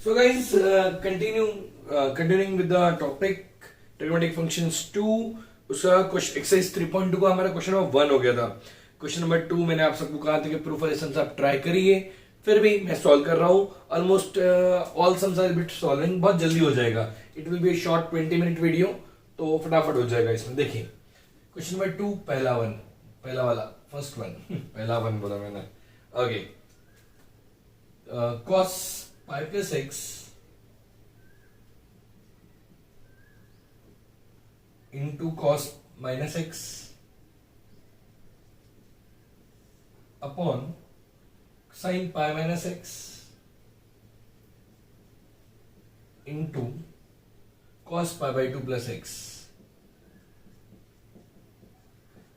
So guys, continuing with the topic trigonometric functions 2, उसका exercise 3.2 का हमारा क्वेश्चन नंबर 1 हो गया था। क्वेश्चन नंबर 2 मैंने आप सबको कहा था कि प्रूफ वाले सम्स आप ट्राई करिए, फिर भी मैं सॉल्व कर रहा हूँ। Almost all sums are bit solving, बहुत जल्दी हो जाएगा। It will be a short 20 minute video, तो फटाफट हो जाएगा इसमें। देखिए क्वेश्चन नंबर 2, पहला वाला फर्स्ट वन पहला वन बोला मैंने। Okay, cos pi plus x into cos minus x upon sin pi minus x into cos pi by 2 plus x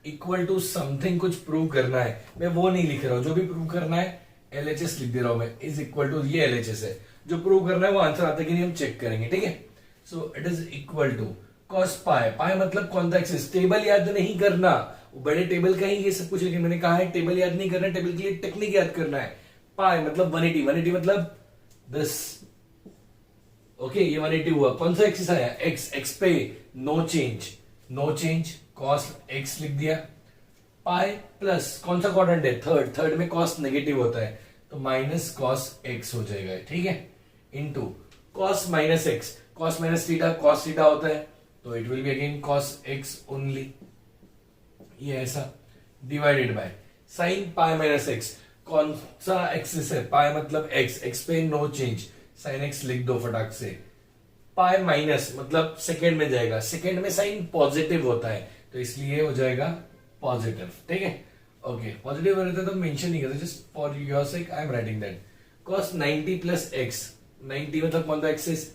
equal to something. कुछ प्रूव करना है, मैं वो नहीं लिख रहा हूं। जो भी प्रूव करना है LHS लिख दे रहा हूं मैं, इज इक्वल टू, ये LHS है। जो प्रूव करना है वो आंसर आता है कि नहीं हम चेक करेंगे, ठीक है। So it is equal to cos pi, pi मतलब कौन सा एक्सिस। टेबल याद नहीं करना, बड़े टेबल का ही ये सब कुछ, लेकिन मैंने कहा है टेबल याद नहीं करना, टेबल के लिए टेक्निक याद करना है। पाई मतलब 180, 180 मतलब दिस। ओके, ये 180 हुआ। कौन सा एक्सिस आया, एक्स। एक्स पे नो चेंज, cos x लिख दिया। पाई प्लस कौन सा क्वाड्रेंट है, थर्ड में cos नेगेटिव होता है, तो माइनस cos x हो जाएगा, ठीक है। Into cos minus x, cos minus theta cos theta होता है, तो it will be again cos x only, ये ऐसा। Divided by sin pi minus x. कौन सा एक्सिस है, पाई मतलब x पे नो चेंज, sin x लिख दो फटाक से। पाई माइनस मतलब सेकेंड में जाएगा, सेकेंड में साइन पॉजिटिव होता है, तो इसलिए हो जाएगा पॉजिटिव, ठीक है। ओके, पॉजिटिव रहता है तो मेंशन नहीं करते, just for your sake I am writing that. cos 90 plus x, 90 मतलब कौन सा एक्सिस,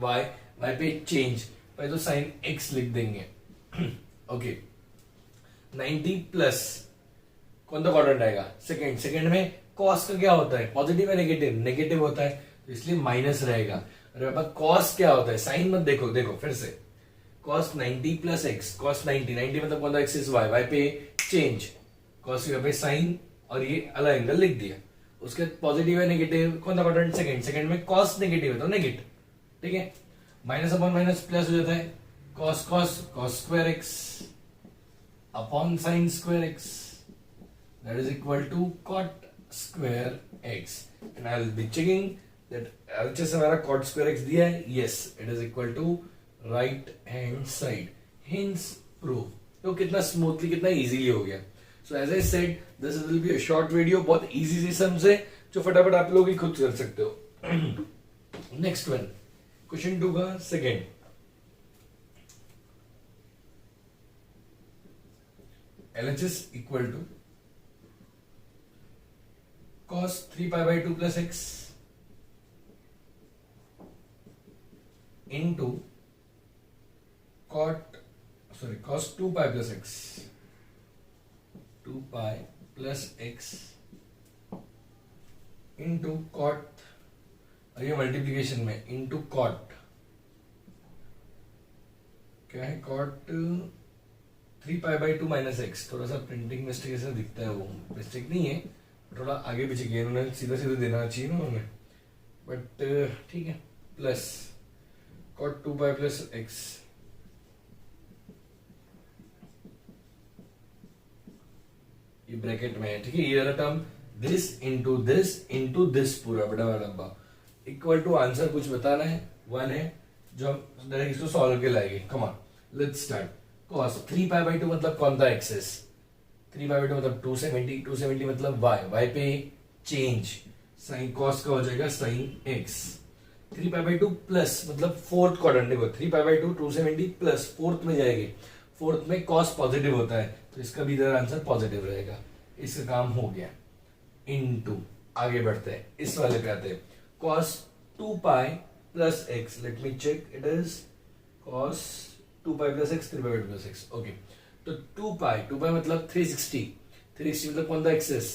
y पे चेंज, पहले तो साइन x लिख देंगे। ओके, 90 प्लस कौन सा क्वाड्रेंट आएगा, सेकेंड में cos का क्या होता है, पॉजिटिव है नेगेटिव होता है, तो इसलिए माइनस रहेगा। और अब cos क्या होता है, साइन मत देखो फिर से। cos 90 प्लस एक्स, cos 90 मतलब कौन सा एक्सिस, y पे चेंज, cos पे साइन, और ये अलग एंगल लिख दिया। उसके पॉजिटिव है नेगेटिव, कौन सा क्वाड्रेंट, सेकंड में cos नेगेटिव है तो नेगेटिव, ठीक है। माइनस अपॉन माइनस प्लस हो जाता है, cos square x upon sine square x, that is equal to cot square x. And I will be checking that LHS हमारा cot स्क्वायर एक्स दिया है, yes, it is equal to right hand side, hence prove. तो कितना smoothly, कितना easily हो गया। So as I said, this will be a short video, बहुत easy सी सम्स है जो फटाफट आप लोग ही खुद कर सकते हो। नेक्स्ट वन, क्वेश्चन 2 का second. LHS equal to cos 3 pi by 2 plus x into cos 2 pi plus x, 2 pi plus x into cot, और ये मल्टीप्लीकेशन में into cot, क्या है, cot 3 pi by 2 minus x। थोड़ा सा प्रिंटिंग मिस्टेक ऐसा दिखता है, वो मिस्टेक नहीं है, थोड़ा आगे पीछे किया उन्होंने, सीधा देना चाहिए ना उन्होंने, बट ठीक है। Plus cot 2 pi plus x, ये ब्रैकेट में है, ठीक है। ये वाला टर्म, दिस इंटू दिस पूरा बड़ा वाला डब्बा, इक्वल टू आंसर कुछ बताना है, 1 है, जो हम डायरेक्ट इसको सॉल्व के लाएंगे। Come on, let's start. cos 3 pi by 2 मतलब कौन सा एक्सेस, 3 pi by 2 मतलब 270 मतलब y पे चेंज, साइन cos का हो जाएगा sin x। 3 pi by 2 plus मतलब फोर्थ क्वाड्रेंट, देखो 3 pi by 2 270 प्लस फोर्थ में जाएगी, फोर्थ में cos पॉजिटिव होता है, तो इसका भी इधर आंसर पॉजिटिव रहेगा। इसका काम हो गया। इनटू, आगे बढ़ते हैं, इस वाले पे आते हैं। cos 2 pi plus x, let me check, it is cos 2 pi plus x, 3 pi plus x। Okay, तो 2 pi मतलब 360 मतलब कौन सा एक्सेस,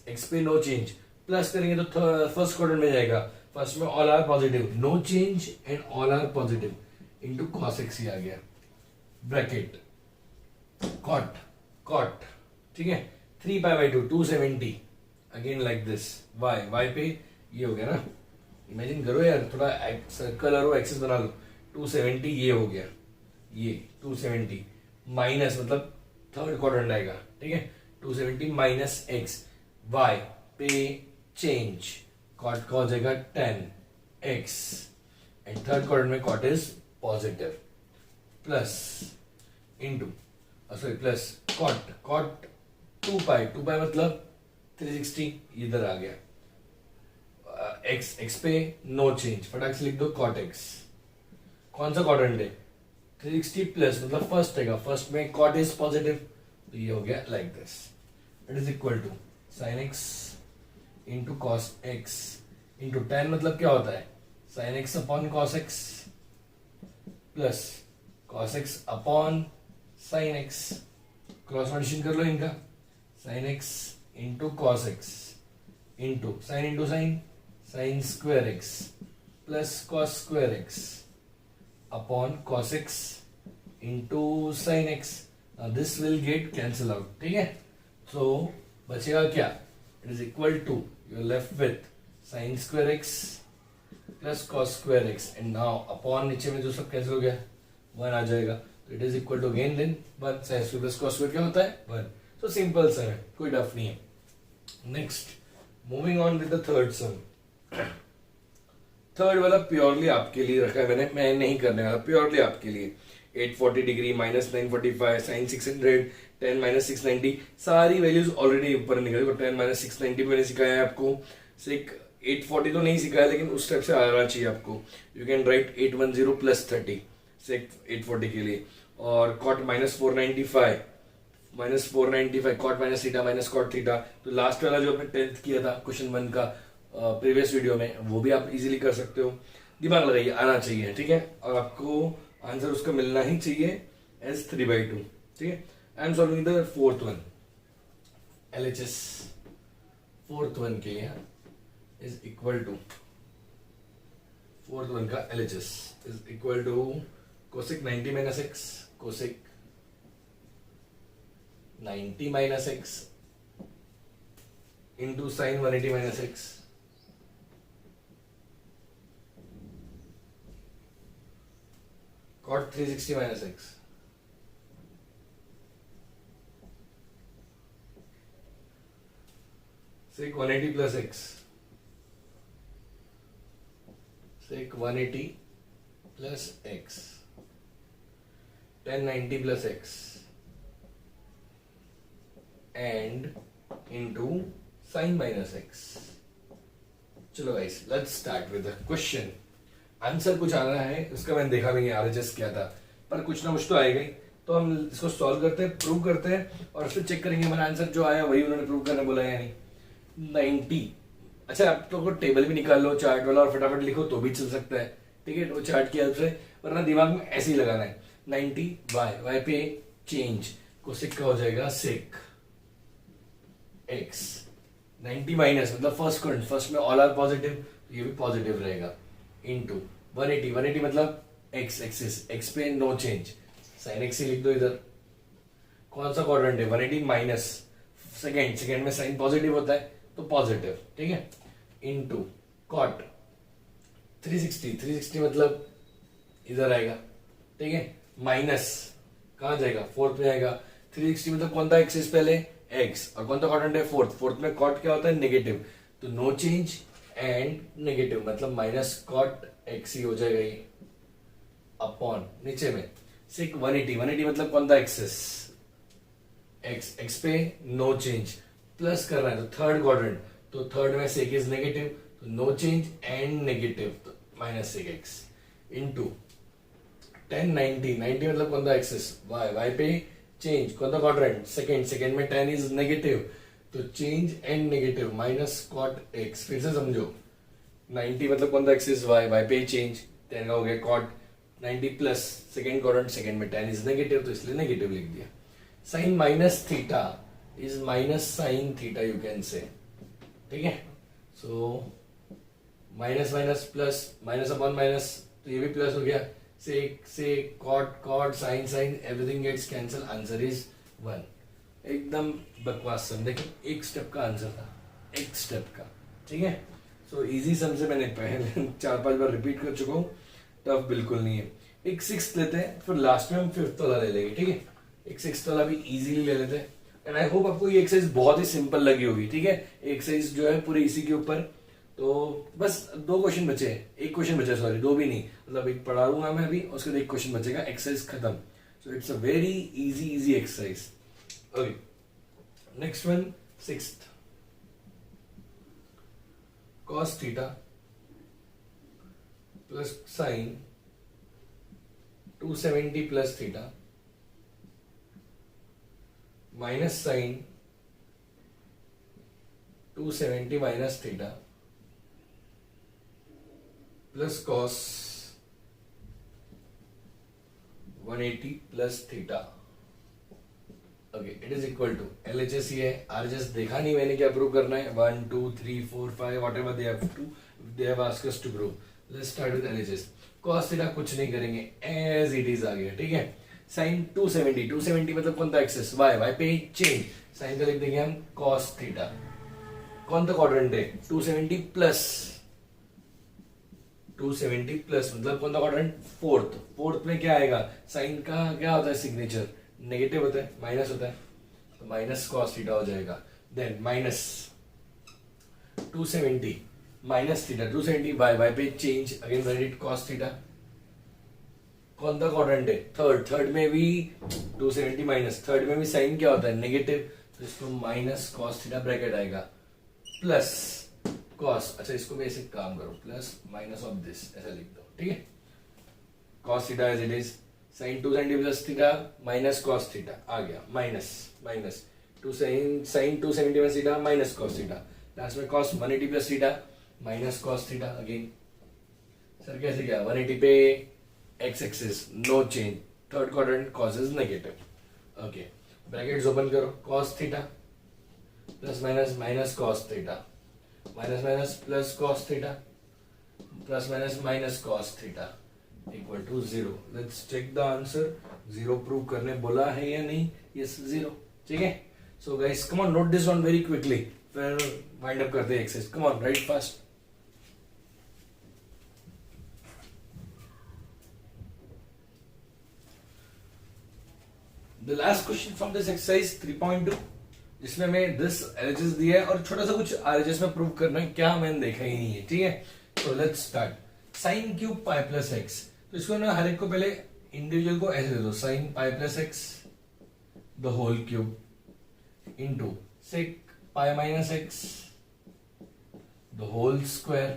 x पे नो चेंज, प्लस करेंगे तो फर्स्ट क्वाड्रेंट में जाएगा, फर्स्ट में all are positive, no change and all are positive, into cos x ही आ गया, ब्रैकेट cot, ठीक है। 3 pi by 2 270, again like this, y पे ये हो गया ना, इमेजिन करो यार, थोड़ा सर्कल और एक्सिस बना लो। 270 ये हो गया, ये 270 माइनस मतलब थर्ड क्वाड्रेंट आएगा, ठीक है। 270 माइनस एक्स, वाई पे चेंज, कॉट का हो जाएगा 10x एंड थर्ड क्वाड्रेंट में cot is positive, plus into sorry plus cot 2 pi मतलब 360 इधर आ गया, एक्स पे नो चेंज, फटाक से लिख दो कॉट एक्स। कौन सा क्वाड्रेंट है? 360 प्लस मतलब फर्स्ट है, फर्स्ट में कॉट इज पॉजिटिव, तो ये हो गया like this. It is equal to sine x into cos x into 10 मतलब क्या होता है? Sine x upon cos x plus cos x upon sine x, cross multiplication कर लो इनका, sine x into cos x into sine sine square x plus cos square x upon cos x into sine x. This will get cancel out, ठीक है। तो बचेगा क्या? It is equal to, you are left with sine square x plus cos square x and now upon नीचे में जो सब cancel हो गया 1 आ जाएगा, तो it is equal to again then 1 sine square plus cos square क्या होता है 1। तो सिंपल सा है, कोई डफ नहीं है। Next moving on with the third some. Third वाला प्योरली आपके लिए रखा है मैंने, मैं नहीं करने वाला, प्योरली आपके लिए। 840 डिग्री माइनस 945 साइन 600 10 माइनस 690 सारी वैल्यूज ऑलरेडी ऊपर निकल गई। 10 माइनस 690 मैंने सिखाया है आपको, सिक 840 तो नहीं सिखाया लेकिन उस टाइप से आना चाहिए आपको। You can write 810 plus 30 sec 840 के लिए, और cot minus 495 cot minus theta minus cot theta. तो लास्ट वाला जो आपने 10th किया था क्वेश्चन 1 का प्रीवियस वीडियो में, वो भी आप इजीली कर सकते हो। दिमाग लगाइए, आना चाहिए, ठीक है। और आपको आंसर उसका मिलना ही चाहिए एज 3/2, ठीक है। I am solving the fourth one, LHS fourth one के लिए is equal to, fourth one का LHS is equal to cosec 90 minus x, cosec 90 minus x into sine 180 minus x cot 360 minus x sec 180 plus x, sec 180 plus x 1090 plus x and into sine minus x. चलो guys let's start with the question. Answer कुछ आना है, उसका मैंने देखा नहीं RHS क्या था, पर कुछ ना कुछ तो आएगा ही। तो हम इसको सॉल्व करते हैं, प्रूव करते हैं और फिर चेक करेंगे हमारा आंसर जो आया वही उन्होंने प्रूव करना बोला या नहीं। 90, अच्छा आप तो टेबल भी निकाल लो चार्ट वाला और फटाफट लिखो तो भी चल सकता है, ठीक है। वो चार्ट की हेल्प से, वरना दिमाग में ऐसे ही लगाना है। 90 वाई पे चेंज, कोसेक का हो जाएगा सेक एक्स। 90 माइनस मतलब फर्स्ट करंट, फर्स्ट में ऑल आर पॉजिटिव, तो ये भी पॉजिटिव रहेगा, इनटू 180 मतलब एक्स एक्सिस, एक्स पे नो चेंज, साइन एक्स ही लिख दो इधर। कौन सा क्वाड्रेंट है? 180 माइनस सेकेंड में साइन पॉजिटिव होता है तो पॉजिटिव, ठीक है, इनटू कॉट 360 मतलब इधर आएगा, ठीक है, माइनस कहां जाएगा? फोर्थ में आएगा। 360 मतलब कौन था एक्सिस पहले? एक्स, और कौन सा क्वाड्रेंट है? फोर्थ में कॉट क्या होता है? नेगेटिव, तो नो चेंज एंड नेगेटिव मतलब माइनस कॉट एक्स ही हो जाएगा ये, अपॉन नीचे में सेक 180 मतलब कौन था? एक्सिस, एक्स पे नो चेंज, प्लस करना है तो थर्ड क्वाड्रेंट, तो थर्ड में सेक इज नेगेटिव, तो नो चेंज एंड नेगेटिव, तो माइनस सेक एक्स इंटू 1090 मतलब कौन था? एक्सिस, वाई पे चेंज, कौन सा क्वाड्रेंट? सेकेंड में 10 इज नेगेटिव, तो change and negative minus cot x. फिर से समझो, 90 मतलब कौन था? एक्सिस, वाई पे चेंज, 10 का हो गया cot 90 plus second quadrant, second में 10 इज नेगेटिव तो इसलिए नेगेटिव लिख दिया। Sine minus theta is minus sine theta, you can say, ठीक है। So minus minus plus, minus upon minus, तो ये भी प्लस हो गया, से cot sine everything gets cancel, answer is 1। एकदम बकवास सम, देखिए एक स्टेप का आंसर था, एक स्टेप का, ठीक है। सो इजी सम से मैंने पहले 4-5 बार रिपीट कर चुका हूँ, टफ बिल्कुल नहीं है। एक सिक्स लेते हैं, फिर लास्ट में हम फिफ्थ वाला ले लेंगे, ठीक है। एक सिक्स वाला भी इजीली ले लेते हैं। एंड आई होप आपको ये एक्सरसाइज बहुत ही सिंपल लगी होगी, ठीक है। एक्सरसाइज जो है पूरी इसी के ऊपर। तो बस 2 क्वेश्चन बचे हैं, एक क्वेश्चन बचा, सॉरी 2 भी नहीं, मतलब एक पढ़ा दूंगा मैं अभी, उसके बाद एक क्वेश्चन बचेगा, एक्सरसाइज खत्म। So it's a very easy exercise. Okay, next one, sixth. cos theta plus sine 270 plus theta minus sine 270 minus theta plus cos 180 plus theta. Okay, it is equal to LHS ये है, RHS देखा नहीं मैंने, क्या prove करना है, 1 2 3 4 5 whatever they have asked us to prove. Let's start with LHS. cos theta कुछ नहीं करेंगे, as it is आ गया, ठीक है। साइन 270 मतलब कौन था एक्सेस, y पे चेंज, साइन का लिख देंगे हम cos थीटा। कौन सा क्वाड्रेंट है, 270 प्लस मतलब कौन सा क्वाड्रेंट, फोर्थ में क्या आएगा, साइन का क्या होता है सिग्नेचर, नेगेटिव होता है, माइनस होता है, तो माइनस cos थीटा हो जाएगा। Then minus 270 minus theta, 270 y पे change, again right cos theta. कौन सा क्वाड्रेंट है, थर्ड में भी 270 माइनस, थर्ड में भी साइन क्या होता है, नेगेटिव, तो इसको माइनस cos थीटा ब्रैकेट आएगा प्लस cos, अच्छा इसको भी ऐसे काम करो, प्लस माइनस ऑफ दिस ऐसा लिख दो, ठीक है। cos theta as it is, sine 270 plus theta minus cos theta आ गया, minus two sine 270 plus theta minus cos theta, last में cos 180 plus theta minus cos theta again. Sir कैसे क्या, 180 पे x axis no change, third quadrant cos is negative. Okay, brackets open करो, cos theta plus minus cos theta minus plus cos theta plus minus cos theta equal to 0। Let's check the answer, 0 prove करने बोला है या नहीं, yes 0, ठीक है। So guys come on, note this one very quickly, फिर wind up करते हैं exercise, come on right fast. The last question from this exercise 3.2, जिसमें मैं दिस LHS दिया है और छोटा सा कुछ RHS में प्रूव करना है, क्या मैंने देखा ही नहीं है, ठीक है। तो let's start. Sine cube pi plus x, तो इसको ना हर एक को पहले इंडिविजुअल को ऐसे दे दो, sine pi plus x the whole cube into sec pi minus x the whole square,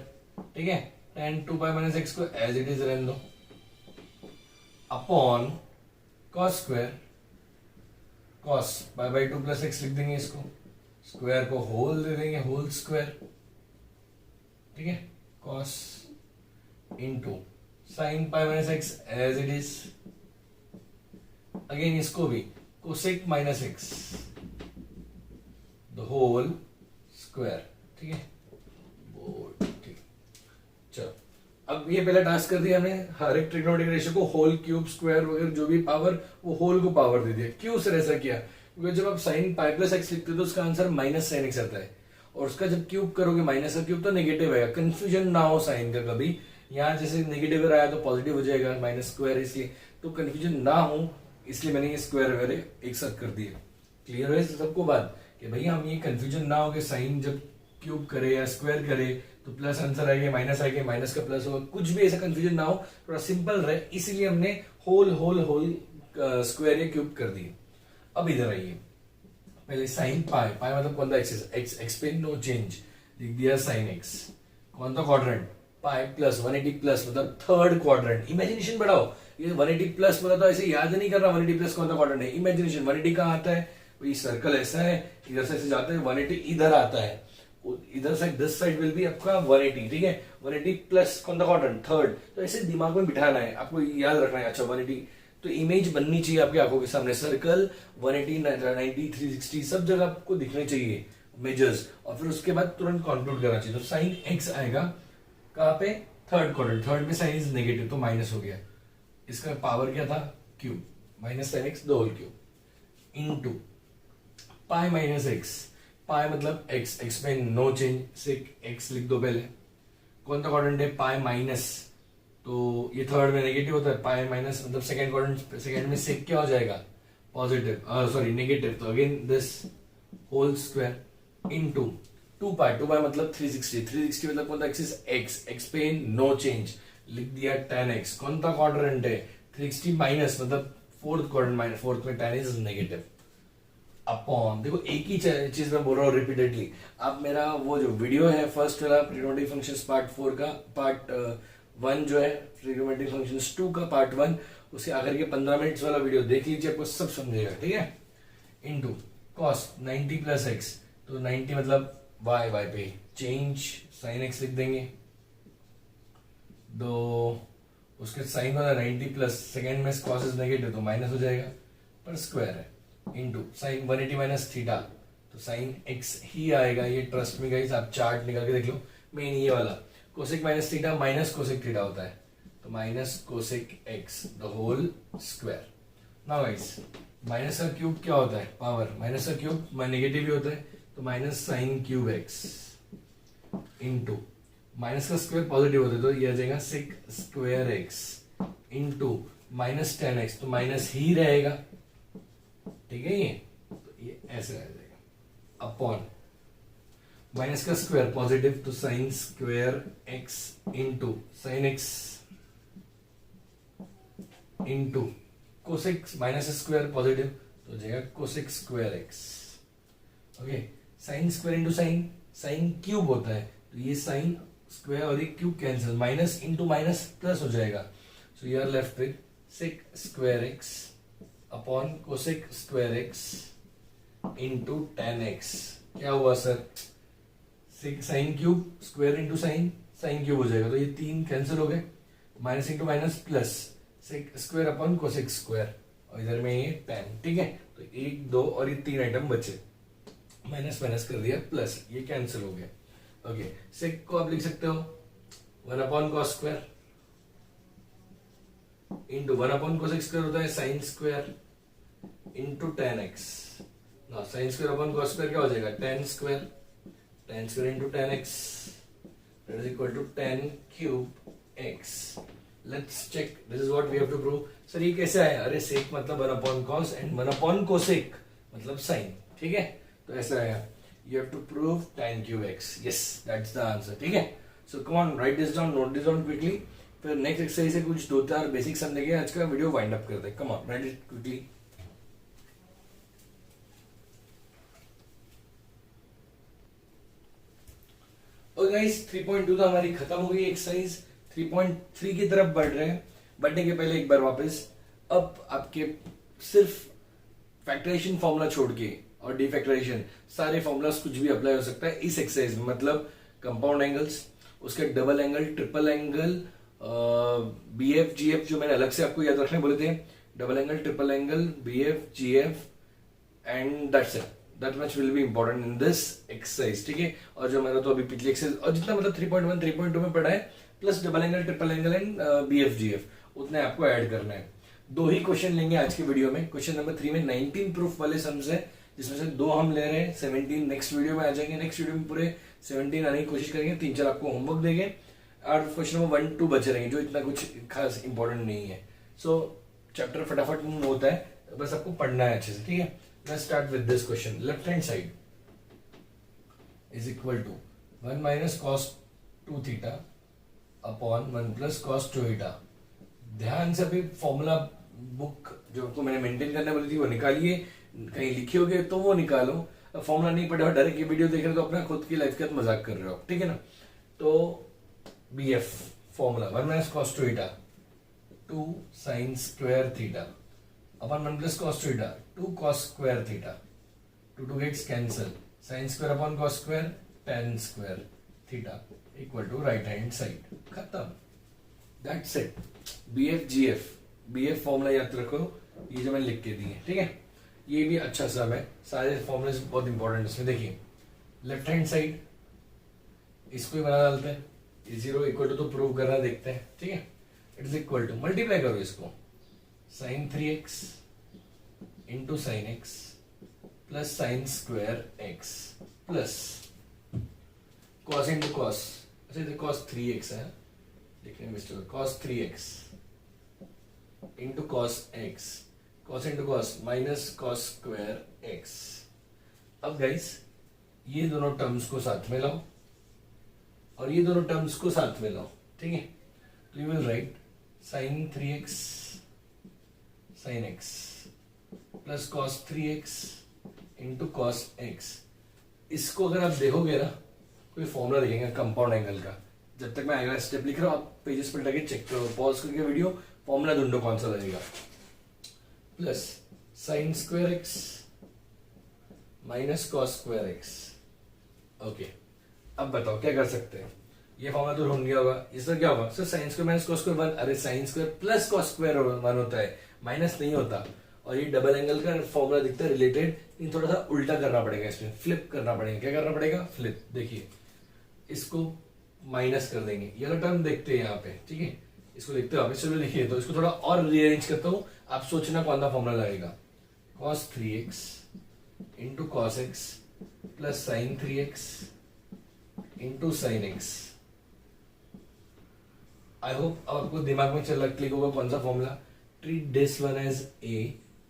ठीक है। टेन 2 पाई माइनस एक्स को एज इट इज रहने दो, upon cos square cos pi by 2 plus x लिख देंगे, इसको स्क्वायर को whole दे देंगे, होल स्क्वायर, ठीक है, cos into sine pi minus x as it is, again इसको भी cosec minus x the whole square, ठीक है, ठीक। चलो अब ये पहला टास्क कर दिया हमने, हर एक ट्रिग्नोमेट्रिक रेशियो को होल क्यूब स्क्वायर वगैरह जो भी पावर, वो होल को पावर दे दिया। क्यों सर ऐसा किया, क्योंकि जब आप साइन पाई प्लस एक्स लिखते हो तो उसका आंसर माइनस साइन एक्स आता है, और उसका जब क्यूब करोगे माइनस का क्यूब तो नेगेटिव आएगा, कंफ्यूजन ना हो साइन का कभी, यहाँ जैसे नेगेटिव आया तो पॉजिटिव हो जाएगा माइनस स्क्वायर, इसलिए तो कंफ्यूजन ना हो इसलिए मैंने ये स्क्वायर वगैरह एक साथ कर दिए। क्लियर है सबको बात, कि भैया हम ये कंफ्यूजन ना हो कि साइन जब क्यूब करे या स्क्वायर करे तो प्लस आंसर आएगा, माइनस आएगा, माइनस का प्लस होगा, कुछ भी ऐसा कंफ्यूजन ना हो, थोड़ा सिंपल रहे, इसीलिए हमने होल होल होल स्क्वायर या क्यूब कर दिए। अब इधर आइए, पहले साइन पाई, पाई मतलब कौन सा एक्स, एक्स पे नो चेंज, लिख दिया साइन एक्स, कौन सा क्वाड्रेंट, पाई प्लस 180 प्लस मतलब थर्ड क्वाड्रेंट, इमेजिनेशन बढ़ाओ, ये 180 प्लस बोला तो ऐसे याद नहीं कर रहा 180 प्लस कौन सा क्वाड्रेंट है, इमेजिनेशन 180 कहाँ आता है, ये सर्कल ऐसा है, इधर से ऐसे जाता है, 180 इधर आता है, इधर side this side will be आपका 180, ठीक है, 180 प्लस कौन सा क्वाड्रेंट, थर्ड, तो ऐसे दिमाग में बिठाना है, आपको याद रखना है। अच्छा 180 तो इमेज बननी चाहिए आपकी आंखों के सामने, सर्कल 180 90 360 सब जगह आपको दिखने चाहिए मेजर्स, और फिर उसके बाद तुरंत कंक्लूड करना चाहिए। तो साइन एक्स आएगा कहाँ पे, थर्ड क्वाड्रेंट, थर्ड में साइन इज नेगेटिव तो माइनस हो गया, इसका पावर क्या था cube, minus sine x the whole cube into pi minus x, pi मतलब एक्स, एक्स में नो चेंज, सिक एक्स लिख दो पहले, कौन सा क्वाड्रेंट है, पाई माइनस, तो ये थर्ड में नेगेटिव होता है, पाई माइनस मतलब सेकंड क्वाड्रेंट, सेकंड में सेक क्या हो जाएगा, पॉजिटिव, सॉरी नेगेटिव, तो again this whole square into 2 pi, 2 pi मतलब 360, 360 मतलब कौन सा एक्सिस, एक्स, एक्स पे नो चेंज, लिख दिया tan x, कौन सा क्वाड्रेंट है, 360 माइनस मतलब फोर्थ क्वाड्रेंट, माइनस फोर्थ में tan इज नेगेटिव, अपॉन, देखो एक ही चीज मैं बोल रहा हूँ रिपीटेडली, आप मेरा वो जो वीडियो है फर्स्ट वाला ट्रिग्नोमेट्रिक फंक्शंस पार्ट 4 का पार्ट 1 जो है ट्रिग्नोमेट्रिक फंक्शंस 2 का पार्ट 1, उसके आखिर के 15 मिनट्स वाला वीडियो देख लीजिए, आपको सब समझेगा, ठीक है। इनटू cos 90 प्लस एक्स, तो 90 मतलब y, y पे चेंज sin x लिख देंगे, दो उसके साइन वाला 90 प्लस सेकेंड में cos इज नेगेटिव तो माइनस हो जाएगा, पर स्क्वायर है, इनटू साइन 180 माइनस थीटा, तो साइन x ही आएगा, ये ट्रस्ट में गाइस, आप चार्ट निकाल के देख लो, मेन ये वाला cosec minus theta minus cosec theta होता है, तो minus cosec x the whole square. Now guys minus का क्यूब क्या होता है, पावर, माइनस का क्यूब नेगेटिव ही होता है, तो minus sine cube x into minus का स्क्वायर पॉजिटिव होता है, तो ये आ जाएगा sec square x into minus tan x, तो माइनस ही रहेगा, ठीक है, ये तो ये ऐसे आ जाएगा, अपॉन माइनस का स्क्वायर पॉजिटिव, तो sine square x into sine x into cosec minus square positive, तो हो जाएगा cosec square x, okay, sine square into sine, sine cube होता है, तो ये साइन स्क्वायर और ये cube cancel, minus into minus plus हो जाएगा, so you are left with sec square x upon cosec square x into tan x, क्या हुआ sir, sec sine cube square into sine, sine cube हो जाएगा, तो ये तीन कैंसिल हो गए, minus into minus plus, sec square upon cosec square, और इधर में ये tan, ठीक है, तो 1 2 और ये 3 आइटम बचे, माइनस माइनस कर दिया प्लस, ये कैंसिल हो गया, ओके, सेक को आप लिख सकते हो 1 upon cos square into 1 upon cosec square होता है sine square into tan x, ना sign square upon cos square क्या हो जाएगा, tan square into tan x that is equal to tan cube x, let's check, this is what we have to prove, sir ये कैसे आया, अरे सेक मतलब 1 upon cos and 1 upon cosec मतलब sign, ठीक है, तो ऐसा आया, you have to prove tan cube x, yes that's the answer, ठीक है, so come on write this down, note this down quickly, फिर नेक्स्ट एक्सरसाइज से कुछ 2-4 बेसिक समझेंगे, आज का वीडियो वाइंड अप करते हैं, कम ऑन राइट इट क्विकली। और गाइस 3.2 तो हमारी खत्म हो गई एक्सरसाइज, 3.3 की तरफ बढ़ रहे हैं, बढ़ने के पहले एक बार वापस, अब आपके सिर्फ फैक्टराइजेशन फॉर्मूला छोड़ के और डिफैक्टराइजेशन सारे फॉर्मूलास कुछ भी अप्लाई हो सकता है इस एक्सरसाइज में, मतलब कंपाउंड एंगल्स, उसके double angle, triple angle, BF GF जो मैंने अलग से आपको याद रखने बोले थे, double angle, triple angle, BF GF and that's it, that much will be important in this exercise, ठीक है, और जो मैंने तो अभी पिछली एक्सरसाइज और जितना मतलब 3.1 3.2 में पढ़ा है plus double angle, triple angle and BF GF उतने आपको ऐड करना है। 2 ही क्वेश्चन लेंगे आज के वीडियो में, क्वेश्चन नंबर 3 में 19 प्रूफ वाले सम्स है, जिसमें से 2 हम ले रहे हैं, 17 नेक्स्ट वीडियो में आ जाएंगे, नेक्स्ट वीडियो में पूरे 17 आने की कोशिश करेंगे, 3-4 आपको होमवर्क देंगे और क्वेश्चन नंबर 1-2 बचे रहेंगे जो इतना कुछ खास इंपॉर्टेंट नहीं है, सो चैप्टर फटाफट मूव होता है, बस आपको पढ़ना है अच्छे से, ठीक है। Let's start with this question, left hand side is equal to 1 minus cos 2 theta upon 1 plus cos 2 theta. ध्यान से अभी फॉर्मूला बुक जो आपको मैंने मेंटेन करने बोली थी वो निकालिए, कहीं लिखे होगे तो वो निकालो, फॉर्मूला नहीं पढ़े हो डायरेक्ट ये वीडियो देख रहे हो तो अपना खुद की लाइफ के साथ मजाक कर रहे हो, ठीक है ना। तो BF formula 1 minus cos 2 theta 2 sine square theta upon 1 plus cos 2 theta 2 cos square theta, 2 gets cancel, sine square upon cos square tan square theta equal to right hand side, खत्म, that's it. BF GF, BF formula याद रखो, ये जो मैंने लिख के दिए, ठीक है, ये भी अच्छा सब है, सारे फॉर्मूले बहुत इंपॉर्टेंट इसमें। देखिए लेफ्ट हैंड साइड इसको ही बना डालते हैं, ये 0 इक्वल टू प्रूव करना देखते हैं, ठीक है, it is equal to multiply करो इसको sine 3x into sine x plus sine square x plus cos into cos अच्छा इधर cos 3x है, लिखने में mistake, cos 3x into cos x, cos into cos minus cos square x। अब guys ये दोनों टर्म्स को साथ में लाओ और ये दोनों टर्म्स को साथ में लाओ, ठीक है। तो you will write sin 3x sin x plus cos 3x into cos x। इसको अगर आप देखोगे ना, कोई फॉर्मूला देखेंगे कंपाउंड एंगल का, जब तक मैं अगला स्टेप लिख रहा हूं आप पेजेस पर जाके चेक करो, पॉज करके वीडियो, फॉर्मूला ढूंढो कौन सा लगेगा। Plus sin square x minus cos square x। Okay, अब बताओ क्या कर सकते हैं, ये फॉर्मूला तो ढूंढ गया होगा, इसमें क्या होगा sir sin square minus cos square 1, अरे sin square plus cos square 1 होता है, माइनस नहीं होता। और ये डबल एंगल का फॉर्मूला दिखता है रिलेटेड, इन थोड़ा सा उल्टा करना पड़ेगा, इसमें फ्लिप करना पड़ेगा। क्या करना पड़ेगा? फ्लिप। देखिए इसको माइनस कर देंगे, ये वाला टर्म देखते हैं यहाँ पे, ठीक है, इसको देखते हो आप, चलो लिखिए, तो इसको थोड़ा और रीअरेंज करता हूँ, आप सोचना कौन सा फॉर्मूला लगेगा। cos 3x into cos x plus sin 3x into sin x। I hope अब आपको दिमाग में चल क्लिक होगा कौन सा formula. Treat this one as a,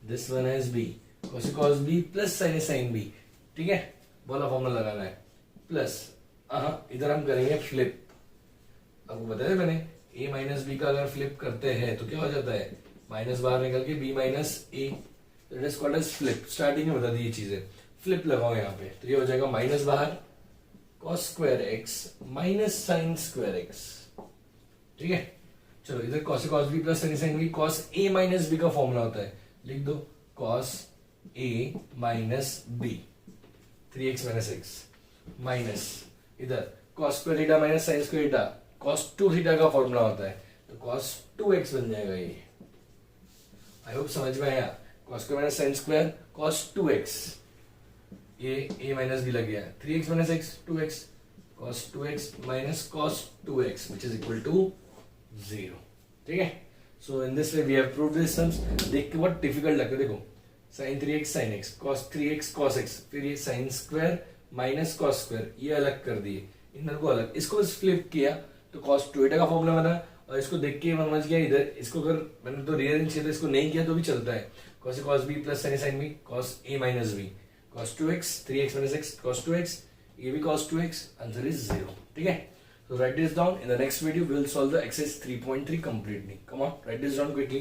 this one as b, cos b plus sin b, ठीक है, बोला फॉर्मूला लगाना है। प्लस इधर हम करेंगे फ्लिप, आपको बताया मैंने a माइनस बी का अगर फ्लिप करते हैं तो क्या हो जाता है, माइनस बाहर निकल के b minus a, it is called as flip. Starting में बता दी ये चीजें, फ्लिप लगाओ यहाँ पे, तो ये हो जाएगा माइनस बाहर cos square x minus sin square x, ठीक है। चलो इधर cos b plus sin b, cos a minus b का फॉर्मूला होता है, लिख दो cos a minus b 3x minus x minus इधर cos square theta minus sin square theta, cos 2 theta का फॉर्मूला होता है, तो cos 2x बन जाएगा ये। आई होप समझ में आया, cos square minus sin square cos 2x, ये a माइनस b लग गया, 3x minus x 2x, cos 2x minus cos 2x which is equal to 0, ठीक है। So in this way we have proved this sums. देख के बहुत difficult लगता है, देखो sin 3x sin x, cos 3x cos x, फिर ये sin square minus cos square, ये अलग कर दिए, इन दोनों को अलग, इसको फ्लिप किया तो cos 2 का फॉर्मूला बना, और इसको देख के समझ गया इधर, इसको अगर मैंने तो रीअरेंज किया, इसको नहीं किया तो भी चलता है, cos b plus sin b cos a minus b, cos 2x 3x minus x cos 2x, ये भी cos 2x, आंसर इज 0, ठीक है। So write this down. In the next video, we will solve the exercise 3.3 completely. Come on, write this down quickly.